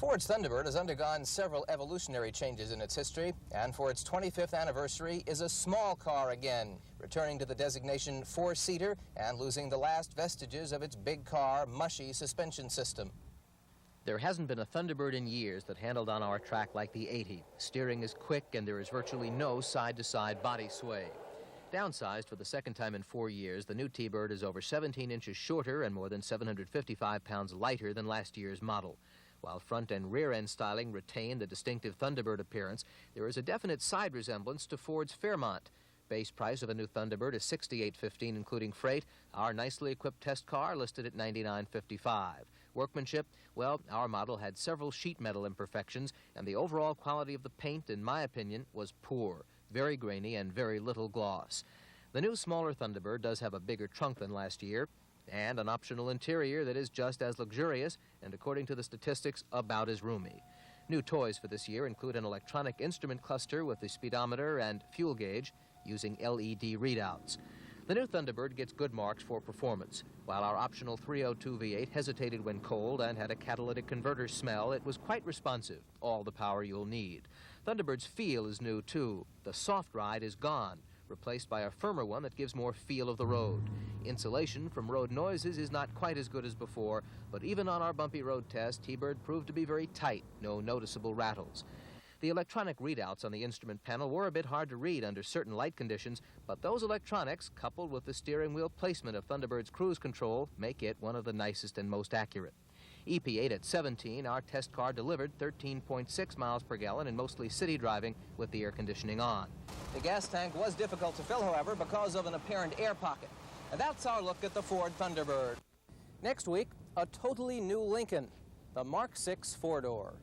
Ford's Thunderbird has undergone several evolutionary changes in its history, and for its 25th anniversary is a small car again, returning to the designation four-seater and losing the last vestiges of its big car, mushy suspension system. There hasn't been a Thunderbird in years that handled on our track like the 80. Steering is quick and there is virtually no side-to-side body sway. Downsized for the second time in 4 years, the new T-Bird is over 17 inches shorter and more than 755 pounds lighter than last year's model. While front and rear end styling retain the distinctive Thunderbird appearance, there is a definite side resemblance to Ford's Fairmont. Base price of a new Thunderbird is $68.15 including freight. Our nicely equipped test car listed at $99.55. Workmanship, well, our model had several sheet metal imperfections, and the overall quality of the paint, in my opinion, was poor. Very grainy and very little gloss. The new smaller Thunderbird does have a bigger trunk than last year, and an optional interior that is just as luxurious and, according to the statistics, about as roomy. New toys for this year include an electronic instrument cluster with the speedometer and fuel gauge using LED readouts. The new Thunderbird gets good marks for performance. While our optional 302 V8 hesitated when cold and had a catalytic converter smell, it was quite responsive, all the power you'll need. Thunderbird's feel is new, too. The soft ride is gone, replaced by a firmer one that gives more feel of the road. Insulation from road noises is not quite as good as before, but even on our bumpy road test, T-Bird proved to be very tight, no noticeable rattles. The electronic readouts on the instrument panel were a bit hard to read under certain light conditions, but those electronics, coupled with the steering wheel placement of Thunderbird's cruise control, make it one of the nicest and most accurate. EP8 at 17, our test car delivered 13.6 miles per gallon in mostly city driving with the air conditioning on. The gas tank was difficult to fill, however, because of an apparent air pocket. And that's our look at the Ford Thunderbird. Next week, a totally new Lincoln, the Mark VI four-door.